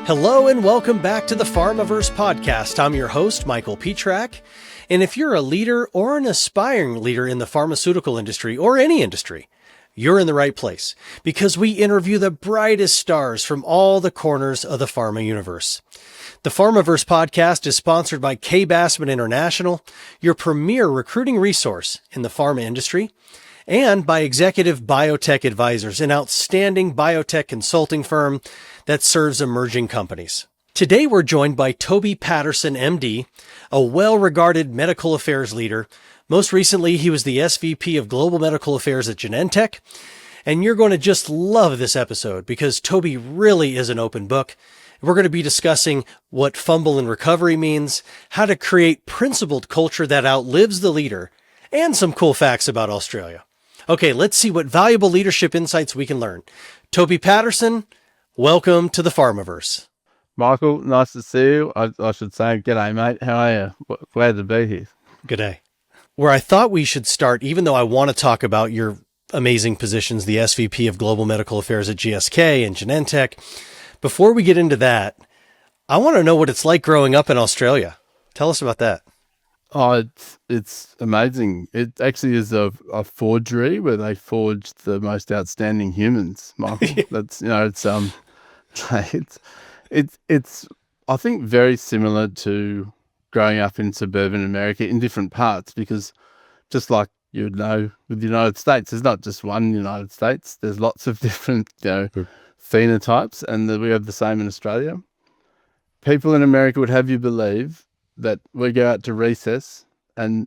Hello and welcome back to the Pharmaverse Podcast. I'm your host, Michael Petrack. And if you're a leader or an aspiring leader in the pharmaceutical industry or any industry, you're in the right place because we interview the brightest stars from all the corners of the pharma universe. The Pharmaverse Podcast is sponsored by K. Bassman International, your premier recruiting resource in the pharma industry, and by Executive Biotech Advisors, an outstanding biotech consulting firm that serves emerging companies. Today, we're joined by Toby Patterson, MD, a well-regarded medical affairs leader. Most recently, he was the SVP of Global Medical Affairs at Genentech. And you're going to just love this episode because Toby really is an open book. We're going to be discussing what fumble and recovery means, how to create principled culture that outlives the leader, and some cool facts about Australia. Okay, let's see what valuable leadership insights we can learn. Toby Patterson, welcome to the Pharmaverse. Michael, nice to see you. I should say, g'day, mate. How are you? Glad to be here. Good day. Where I thought we should start, even though I want to talk about your amazing positions, the SVP of Global Medical Affairs at GSK and Genentech, before we get into that, I want to know what it's like growing up in Australia. Tell us about that. Oh, it's amazing. It actually is a forgery where they forged the most outstanding humans, Michael. That's it's I think very similar to growing up in suburban America in different parts, because just like you would know with the United States, there's not just one United States. There's lots of different phenotypes, and we have the same in Australia. People in America would have you believe that we go out to recess and,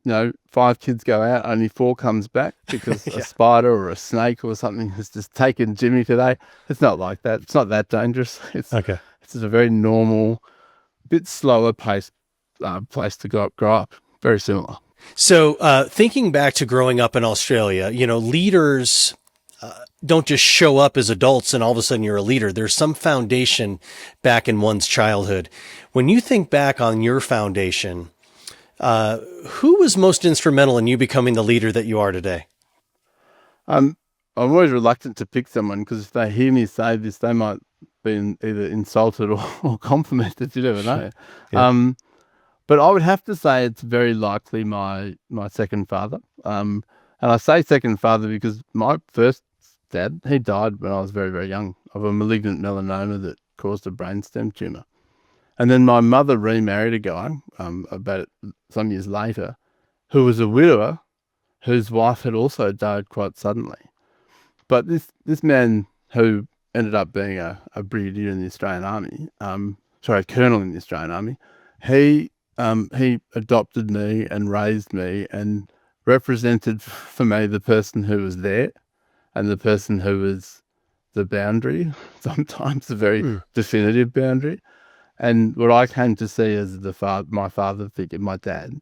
5 kids go out, only 4 comes back because a spider or a snake or something has just taken Jimmy today. It's not like that. It's not that dangerous. It's a very normal, bit slower pace place to grow up. Very similar. So thinking back to growing up in Australia, leaders don't just show up as adults and all of a sudden you're a leader. There's some foundation back in one's childhood. When you think back on your foundation, who was most instrumental in you becoming the leader that you are today? I'm always reluctant to pick someone because if they hear me say this, they might be either insulted or complimented. You never know. Yeah. But I would have to say it's very likely my second father. And I say second father because my first dad, he died when I was very, very young of a malignant melanoma that caused a brainstem tumour. And then my mother remarried a guy about some years later who was a widower whose wife had also died quite suddenly. But this man who ended up being a brigadier in the Australian Army, a colonel in the Australian Army, he adopted me and raised me and represented for me the person who was there and the person who was the boundary, sometimes a very definitive boundary. And what I came to see as my father figure, my dad,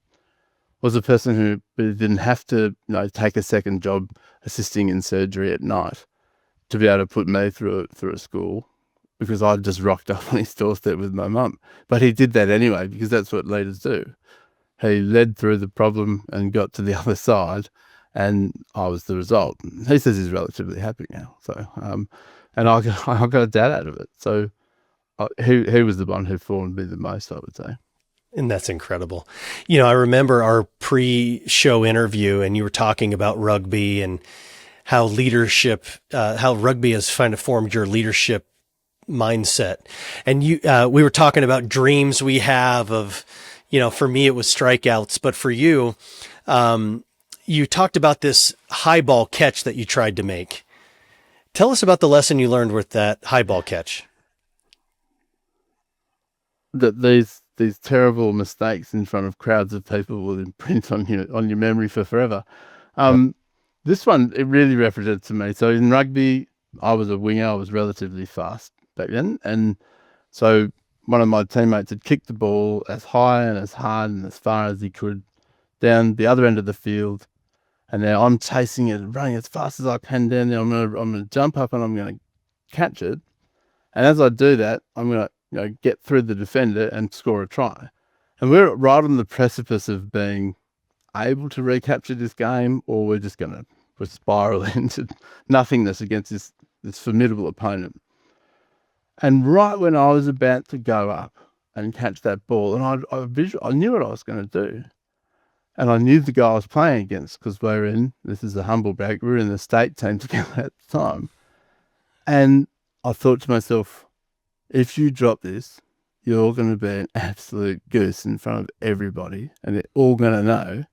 was a person who didn't have to take a second job assisting in surgery at night to be able to put me through a school, because I just rocked up on his doorstep with my mum. But he did that anyway, because that's what leaders do. He led through the problem and got to the other side, and I was the result. He says he's relatively happy now. So, and I got a dad out of it. So he was the one who formed me the most, I would say. And that's incredible. I remember our pre-show interview and you were talking about rugby and how leadership, how rugby has kind of formed your leadership mindset. And we were talking about dreams we have of, for me, it was strikeouts, but for you, you talked about this high ball catch that you tried to make. Tell us about the lesson you learned with that high ball catch. That these terrible mistakes in front of crowds of people will imprint on your memory for forever. This one, it really represented to me. So in rugby, I was a winger. I was relatively fast back then. And so one of my teammates had kicked the ball as high and as hard and as far as he could down the other end of the field. And now I'm chasing it, running as fast as I can down there. I'm going to jump up and I'm going to catch it. And as I do that, I'm going to get through the defender and score a try. And we're right on the precipice of being able to recapture this game, or we're just going to spiral into nothingness against this formidable opponent. And right when I was about to go up and catch that ball, and I knew what I was going to do. And I knew the guy I was playing against because this is a humble brag, we were in the state team together at the time. And I thought to myself, if you drop this, you're going to be an absolute goose in front of everybody, and they're all going to know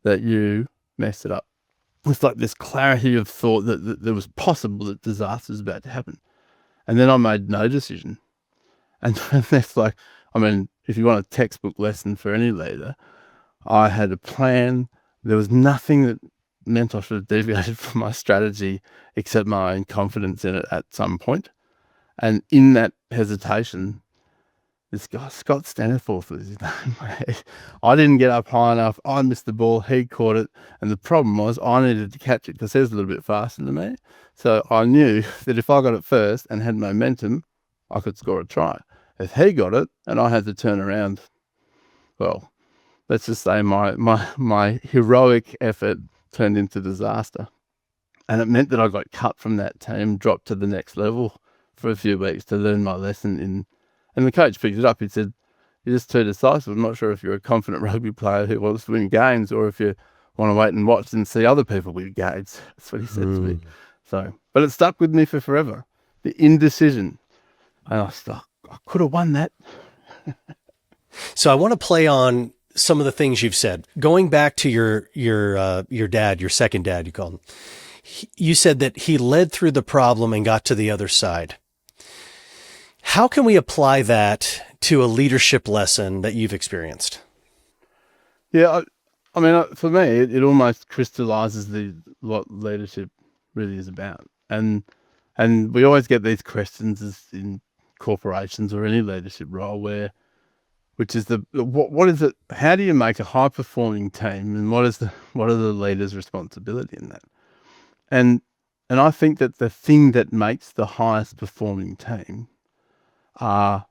that you messed it up. It's like this clarity of thought that there was possible that disaster was about to happen. And then I made no decision. And that's like, I mean, if you want a textbook lesson for any leader, I had a plan. There was nothing that meant I should have deviated from my strategy except my own confidence in it at some point. And in that hesitation, this guy, Scott Stanforth was his name. I didn't get up high enough. I missed the ball. He caught it. And the problem was I needed to catch it because he was a little bit faster than me. So I knew that if I got it first and had momentum, I could score a try. If he got it and I had to turn around, well, let's just say my heroic effort turned into disaster. And it meant that I got cut from that team, dropped to the next level for a few weeks to learn my lesson. And the coach picked it up. He said, "You're just too decisive. I'm not sure if you're a confident rugby player who wants to win games or if you want to wait and watch and see other people win games." That's what he said to me. So, but it stuck with me for forever. The indecision. And I thought, I could have won that. So I want to play on some of the things you've said. Going back to your dad, your second dad, you called him. You said that he led through the problem and got to the other side. How can we apply that to a leadership lesson that you've experienced? Yeah, I mean, for me, it almost crystallizes what leadership really is about. And we always get these questions as in corporations or any leadership role which is what is it? How do you make a high performing team, and what are the leader's responsibility in that? And I think that the thing that makes the highest performing team are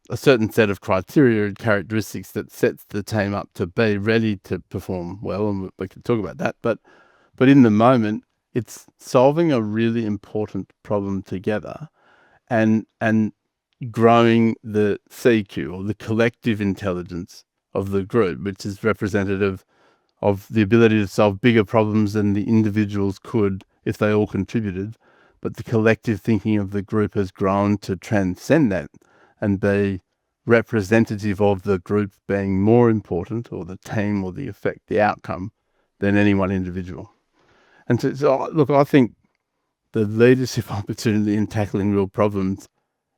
a certain set of criteria and characteristics that sets the team up to be ready to perform well, and we can talk about that. But in the moment, it's solving a really important problem together, and growing the CQ, or the collective intelligence of the group, which is representative of the ability to solve bigger problems than the individuals could if they all contributed. But the collective thinking of the group has grown to transcend that and be representative of the group being more important, or the team, or the effect, the outcome, than any one individual. And so look, I think the leadership opportunity in tackling real problems,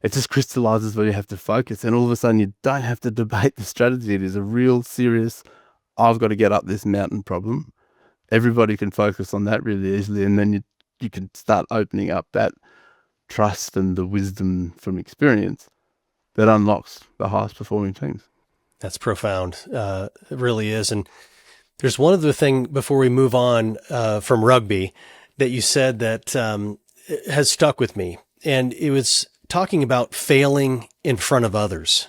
it just crystallizes where you have to focus, and all of a sudden you don't have to debate the strategy. It is a real serious, I've got to get up this mountain problem. Everybody can focus on that really easily, and then you can start opening up that trust and the wisdom from experience that unlocks the highest performing teams. That's profound. It really is. And there's one other thing before we move on from rugby that you said that has stuck with me. And it was talking about failing in front of others.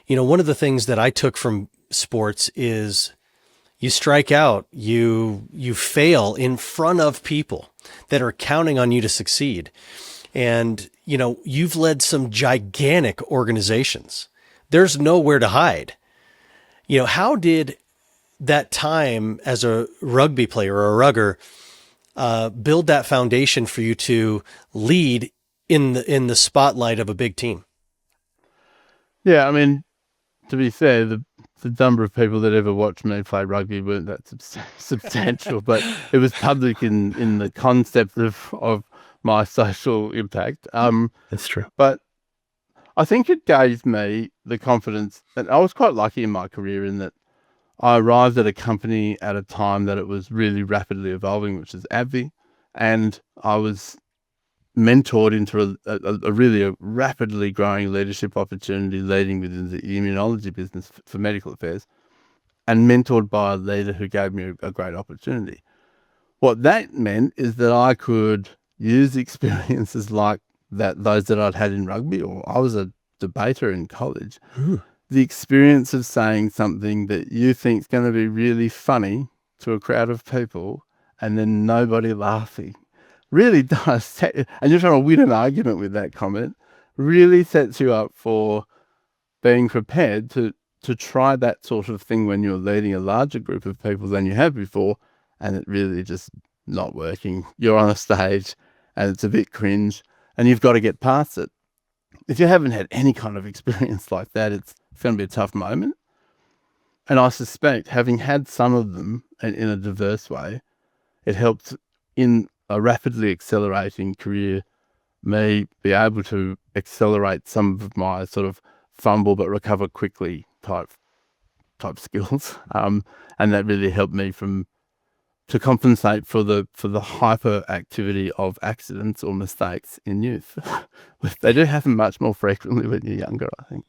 You know, one of the things that I took from sports is you strike out, you fail in front of people that are counting on you to succeed. And, you know, you've led some gigantic organizations. There's nowhere to hide. You know, how did that time as a rugby player or a rugger build that foundation for you to lead in the spotlight of a big team? Yeah, I mean, to be fair, the number of people that ever watched me play rugby weren't that substantial, but it was public in the concept of my social impact. That's true. But I think it gave me the confidence, and I was quite lucky in my career in that I arrived at a company at a time that it was really rapidly evolving, which is AbbVie, and I was mentored into a really rapidly growing leadership opportunity leading within the immunology business for medical affairs, and mentored by a leader who gave me a great opportunity. What that meant is that I could use experiences like those that I'd had in rugby, or I was a debater in college. The experience of saying something that you think is going to be really funny to a crowd of people and then nobody laughing really does. And you're trying to win an argument with that comment, really sets you up for being prepared to try that sort of thing when you're leading a larger group of people than you have before, and it really just not working. You're on a stage and it's a bit cringe and you've got to get past it. If you haven't had any kind of experience like that, it's going to be a tough moment. And I suspect, having had some of them in a diverse way, it helped in a rapidly accelerating career me be able to accelerate some of my sort of fumble but recover quickly type skills, and that really helped me to compensate for the hyperactivity of accidents or mistakes in youth. They do happen much more frequently when you're younger, I think.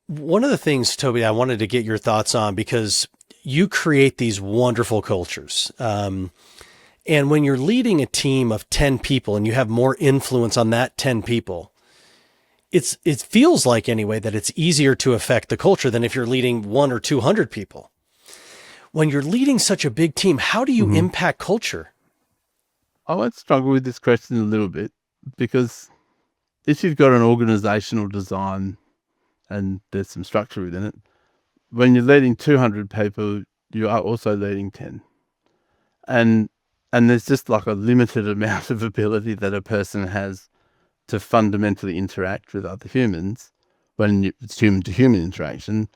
One of the things, Toby, I wanted to get your thoughts on, because you create these wonderful cultures. And when you're leading a team of 10 people and you have more influence on that 10 people, it feels like anyway that it's easier to affect the culture than if you're leading 100 or 200 people. When you're leading such a big team, how do you impact culture? I would struggle with this question a little bit, because if you've got an organizational design and there's some structure within it, when you're leading 200 people, you are also leading 10. And there's just like a limited amount of ability that a person has to fundamentally interact with other humans when it's human-to-human interaction,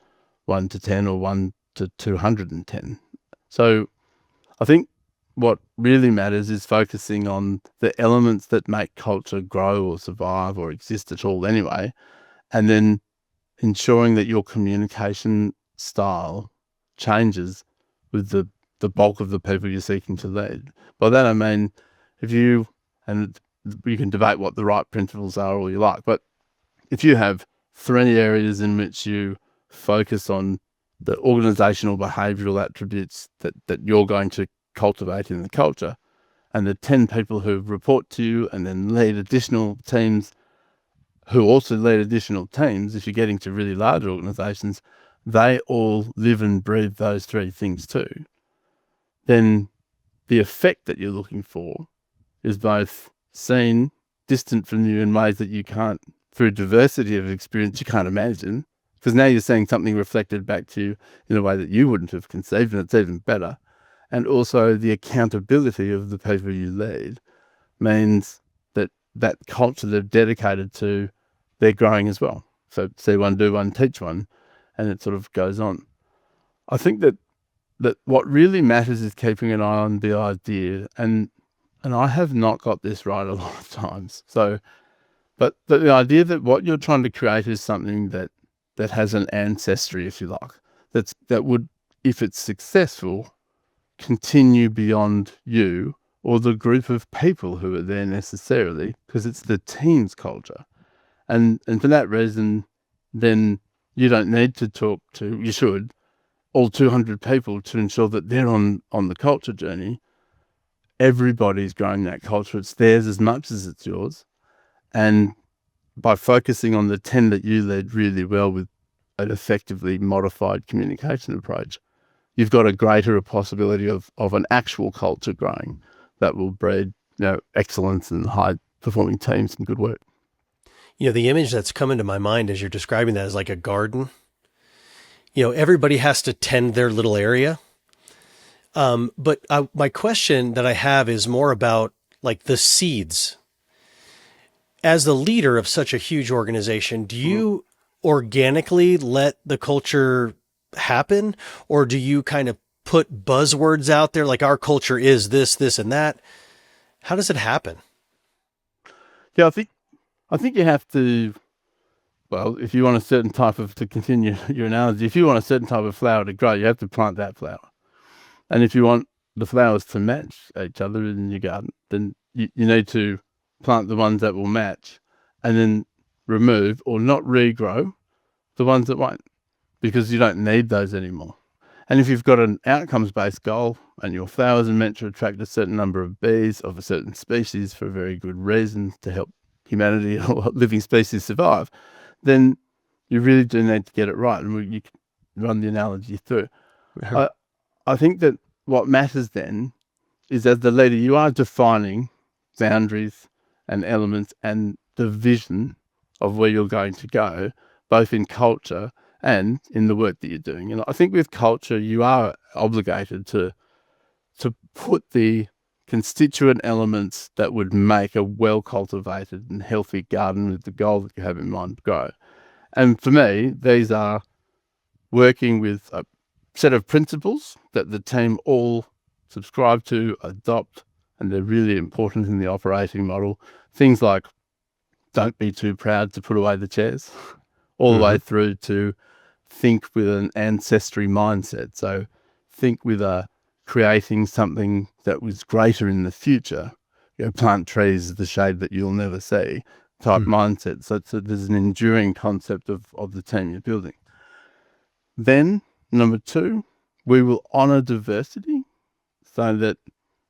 1 to 10 or 1 to 210. So I think what really matters is focusing on the elements that make culture grow or survive or exist at all anyway, and then ensuring that your communication style changes with the bulk of the people you're seeking to lead. By that I mean, and you can debate what the right principles are all you like, but if you have 3 areas in which you focus on the organizational behavioral attributes that you're going to cultivate in the culture, and the 10 people who report to you and then lead additional teams who also lead additional teams, if you're getting to really large organizations, they all live and breathe those 3 things too, then the effect that you're looking for is both seen, distant from you in ways that you can't, through diversity of experience, you can't imagine, because now you're seeing something reflected back to you in a way that you wouldn't have conceived, and it's even better. And also the accountability of the people you lead means that culture they're dedicated to, they're growing as well. So see one, do one, teach one, and it sort of goes on. I think that what really matters is keeping an eye on the idea, and I have not got this right a lot of times. So, but the idea that what you're trying to create is something that has an ancestry, if you like, that would, if it's successful, continue beyond you or the group of people who are there necessarily, because it's the team's culture. And for that reason, then you don't need to talk to, you should, all 200 people to ensure that they're on the culture journey. Everybody's growing that culture. It's theirs as much as it's yours. And by focusing on the 10 that you led really well with an effectively modified communication approach, you've got a greater possibility of an actual culture growing that will breed, excellence and high-performing teams and good work. The image that's come into my mind as you're describing that is like a garden. Everybody has to tend their little area. But my question that I have is more about like the seeds. As the leader of such a huge organization, do you organically let the culture happen, or do you kind of put buzzwords out there like our culture is this, and that? How does it happen? Yeah, I think you have to, well, if you want a certain type of, to continue your analogy, if you want a certain type of flower to grow, you have to plant that flower. And if you want the flowers to match each other in your garden, then you need to plant the ones that will match and then remove or not regrow the ones that won't, because you don't need those anymore. And if you've got an outcomes-based goal and your flowers are meant to attract a certain number of bees of a certain species for a very good reason to help humanity or living species survive, then you really do need to get it right. And you can run the analogy through. I think that what matters then is, as the leader, you are defining boundaries and elements and the vision of where you're going to go, both in culture and in the work that you're doing. And I think with culture, you are obligated to put the constituent elements that would make a well-cultivated and healthy garden with the goal that you have in mind grow. And for me, these are working with a set of principles that the team all subscribe to, adopt, and they're really important in the operating model. Things like don't be too proud to put away the chairs, all the way through to think with an ancestry mindset. So think with a creating something that was greater in the future, plant trees, the shade that you'll never see type mindset. So there's an enduring concept of the team you're building. Then, number 2, we will honour diversity so that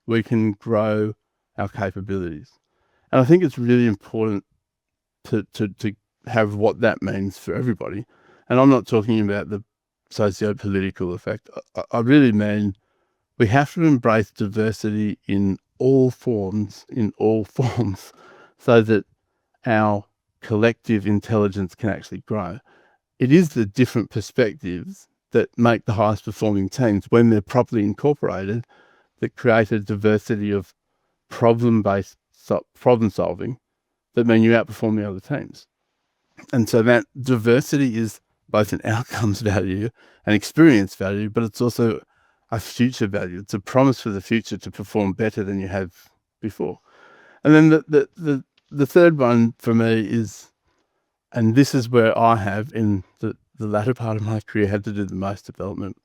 we can grow our capabilities. And I think it's really important to have what that means for everybody. And I'm not talking about the socio-political effect. I really mean we have to embrace diversity in all forms, so that our collective intelligence can actually grow. It is the different perspectives that make the highest performing teams, when they're properly incorporated, that create a diversity of problem-based problem solving that mean you outperform the other teams. And so that diversity is both an outcomes value and experience value, but it's also a future value. It's a promise for the future to perform better than you have before. And then the third one for me is, and this is where I have in the latter part of my career had to do the most development,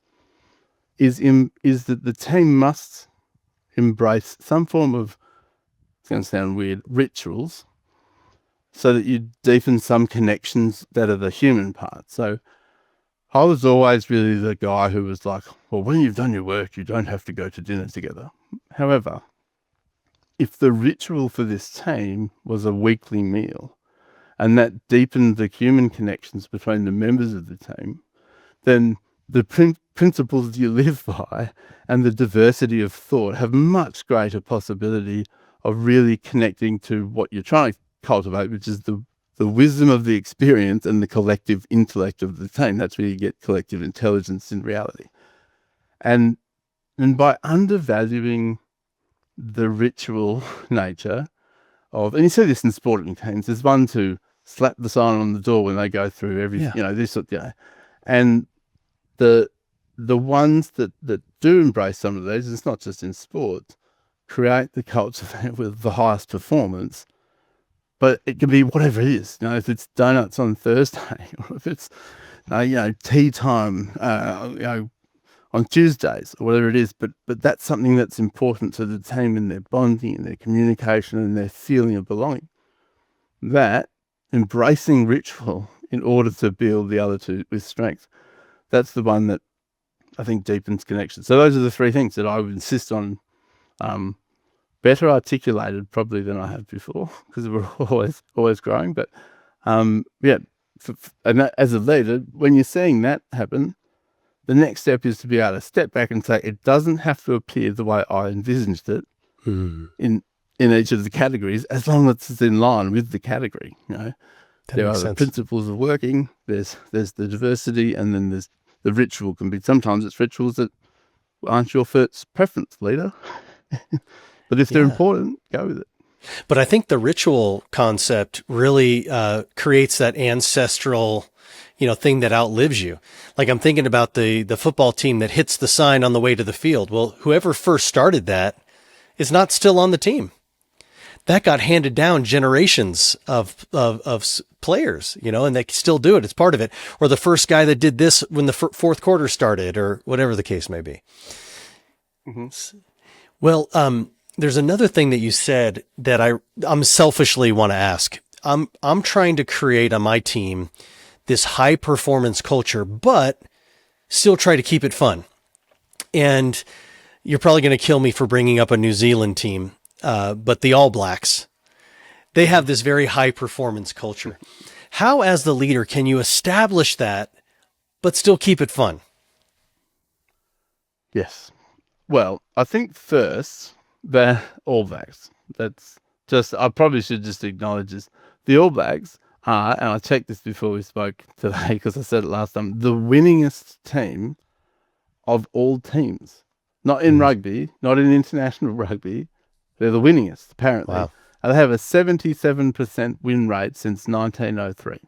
is that the team must embrace some form of, it's going to sound weird, rituals, so that you deepen some connections that are the human part. So I was always really the guy who was like, well, when you've done your work, you don't have to go to dinner together. However, if the ritual for this team was a weekly meal, and that deepened the human connections between the members of the team, then the principles you live by and the diversity of thought have much greater possibility of really connecting to what you're trying to cultivate, which is the wisdom of the experience and the collective intellect of the team. That's where you get collective intelligence in reality. And by undervaluing the ritual nature of, and you see this in sporting teams, there's one to slap the sign on the door when they go through everything, and the ones that do embrace some of these, it's not just in sport, create the culture with the highest performance. But it can be whatever it is. If it's donuts on Thursday, or if it's tea time on Tuesdays, or whatever it is. But that's something that's important to the team in their bonding, and their communication, and their feeling of belonging. That embracing ritual in order to build the other two with strength, that's the one that I think deepens connection. So those are the 3 things that I would insist on. Better articulated probably than I have before, because we're always growing. But and that, as a leader, when you're seeing that happen, the next step is to be able to step back and say, it doesn't have to appear the way I envisaged it in each of the categories, as long as it's in line with the category. There are the principles of working, there's the diversity, and then there's the ritual. Can be, sometimes it's rituals that aren't your first preference, leader. But if they're important, go with it. But I think the ritual concept really creates that ancestral, thing that outlives you. Like, I'm thinking about the football team that hits the sign on the way to the field. Well, whoever first started that is not still on the team. That got handed down generations of players, and they still do it. It's part of it. Or the first guy that did this when the fourth quarter started, or whatever the case may be. Mm-hmm. Well, there's another thing that you said that I'm selfishly want to ask. I'm trying to create on my team this high performance culture, but still try to keep it fun. And you're probably going to kill me for bringing up a New Zealand team, but the All Blacks, they have this very high performance culture. How, as the leader, can you establish that, but still keep it fun? Yes. Well, I think first, the All Blacks. That's just, I probably should just acknowledge this. The All Blacks are, and I checked this before we spoke today because I said it last time, the winningest team of all teams. Not in rugby, not in international rugby. They're the winningest, apparently. Wow. And they have a 77% win rate since 1903.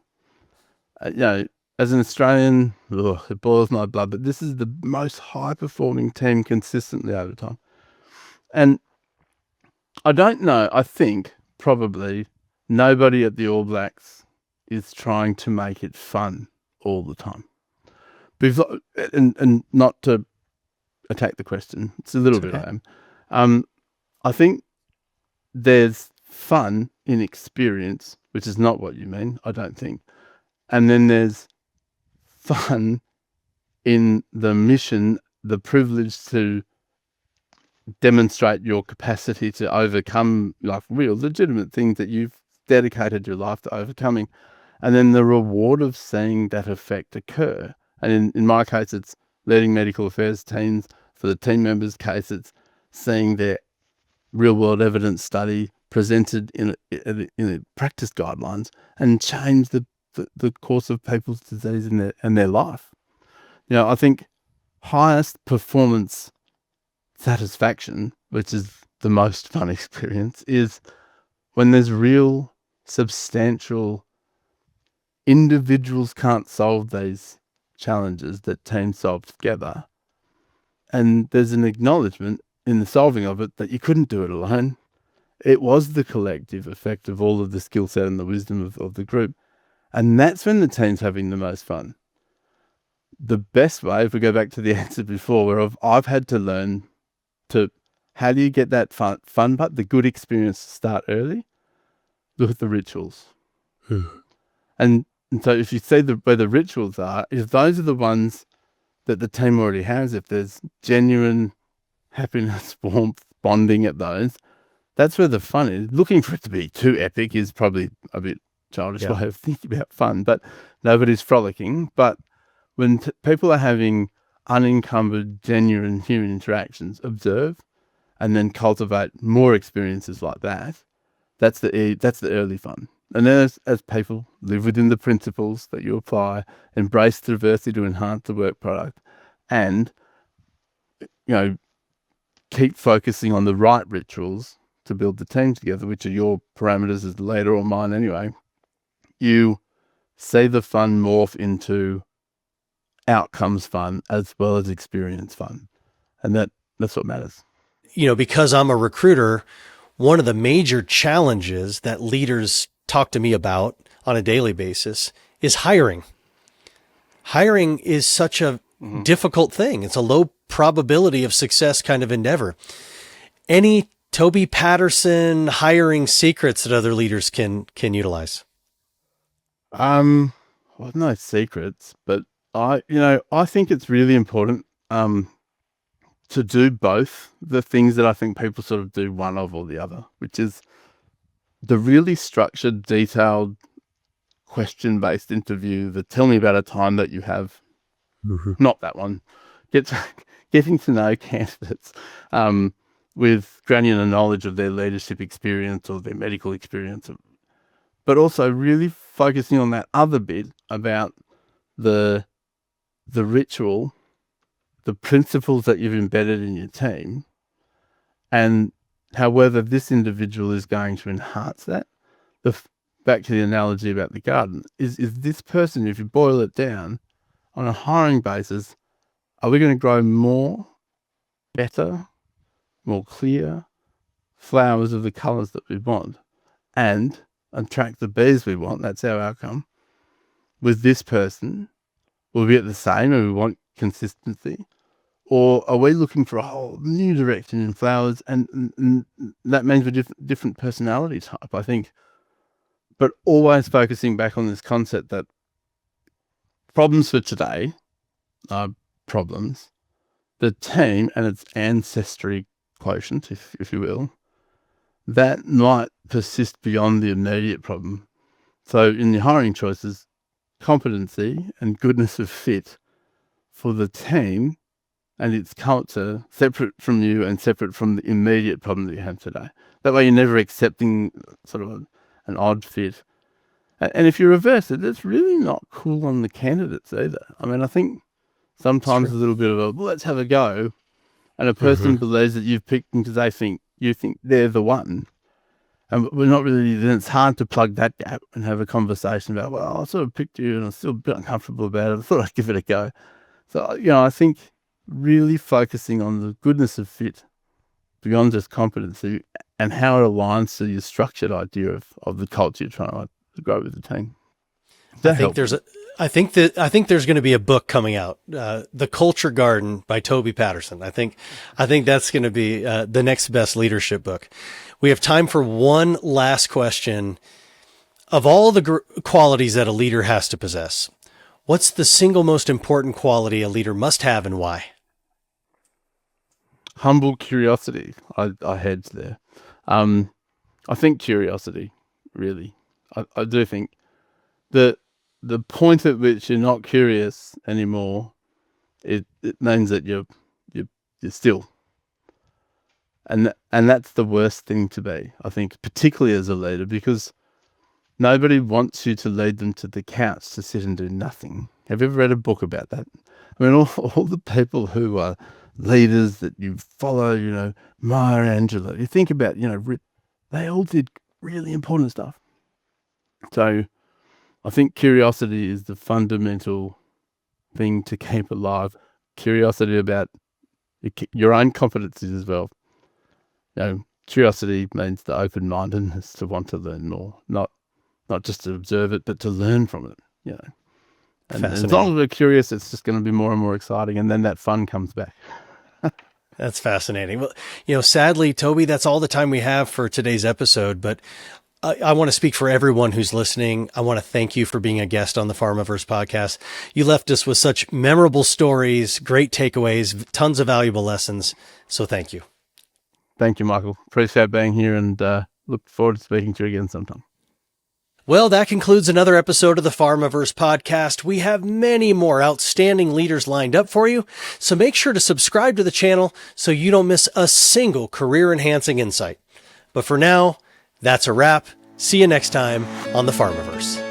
As an Australian, it boils my blood, but this is the most high-performing team consistently over time. And I don't know, I think probably nobody at the All Blacks is trying to make it fun all the time. And not to attack the question, it's a little bit okay. I am. I think there's fun in experience, which is not what you mean, I don't think. And then there's fun in the mission, the privilege to demonstrate your capacity to overcome like real legitimate things that you've dedicated your life to overcoming. And then the reward of seeing that effect occur. And in my case, it's leading medical affairs teams. For the team members' case, it's seeing their real-world evidence study presented in a practice guidelines and change the course of people's disease and their life. I think highest performance satisfaction, which is the most fun experience, is when there's real, substantial individuals can't solve these challenges that teams solve together. And there's an acknowledgement in the solving of it that you couldn't do it alone. It was the collective effect of all of the skill set and the wisdom of the group. And that's when the team's having the most fun. The best way, if we go back to the answer before, where I've had to learn to, how do you get that fun part, the good experience to start early? With the rituals. And so if you see where the rituals are, if those are the ones that the team already has, if there's genuine happiness, warmth, bonding at those, that's where the fun is. Looking for it to be too epic is probably a bit childish way of thinking about fun, but nobody's frolicking. But when people are having unencumbered, genuine human interactions, observe and then cultivate more experiences like that, that's the early fun. And then as people live within the principles that you apply, embrace diversity to enhance the work product, and keep focusing on the right rituals to build the team together, which are your parameters as the leader or mine anyway, you see the fun morph into outcomes fun as well as experience fun. And that's what matters. Because I'm a recruiter, one of the major challenges that leaders talk to me about on a daily basis is hiring. Hiring is such a difficult thing. It's a low probability of success kind of endeavor. Any Toby Patterson hiring secrets that other leaders can utilize? Well, no secrets, but I think it's really important to do both the things that I think people sort of do one of or the other, which is the really structured, detailed, question-based interview, the tell me about a time that you have, not that one, getting to know candidates with granular knowledge of their leadership experience or their medical experience, but also really focusing on that other bit about the ritual, the principles that you've embedded in your team, and how whether this individual is going to enhance that. Back to the analogy about the garden, is this person, if you boil it down, on a hiring basis, are we going to grow more, better, more clear flowers of the colours that we want and attract the bees we want? That's our outcome. With this person, will we get the same and we want consistency? Or are we looking for a whole new direction in flowers? And that means we're different personality type, I think. But always focusing back on this concept that problems for today are problems. The team and its ancestry quotient, if you will, that might persist beyond the immediate problem. So in your hiring choices, competency and goodness of fit for the team and its culture, separate from you and separate from the immediate problem that you have today. That way you're never accepting sort of an odd fit. And if you reverse it, it's really not cool on the candidates either. I mean, I think sometimes a little bit of well, let's have a go, and a person believes that you've picked them because you think they're the one, and we're not really. Then it's hard to plug that gap and have a conversation about, well, I sort of picked you, and I'm still a bit uncomfortable about it. I thought I'd give it a go. So I think really focusing on the goodness of fit beyond just competency and how it aligns to your structured idea of the culture you're trying to grow with the team. I think there's going to be a book coming out, The Culture Garden by Toby Patterson. I think that's going to be the next best leadership book. We have time for one last question. Of all the qualities that a leader has to possess, what's the single most important quality a leader must have and why? Humble curiosity. I hedge there. I think curiosity, really. I do think the point at which you're not curious anymore, it means that you're still. And that's the worst thing to be, I think, particularly as a leader, because nobody wants you to lead them to the couch to sit and do nothing. Have you ever read a book about that? I mean, all the people who are leaders that you follow, Maya Angelou, you think about, they all did really important stuff. So I think curiosity is the fundamental thing to keep alive. Curiosity about your own competencies as well. Curiosity means the open-mindedness to want to learn more, not just to observe it, but to learn from it. And as long as we're curious, it's just going to be more and more exciting, and then that fun comes back. That's fascinating. Well, sadly, Toby, that's all the time we have for today's episode, but I want to speak for everyone who's listening. I want to thank you for being a guest on the Pharmaverse podcast. You left us with such memorable stories, great takeaways, tons of valuable lessons. So thank you. Thank you, Michael. Appreciate being here and look forward to speaking to you again sometime. Well, that concludes another episode of the Pharmaverse podcast. We have many more outstanding leaders lined up for you, so make sure to subscribe to the channel so you don't miss a single career-enhancing insight. But for now, that's a wrap. See you next time on the Pharmaverse.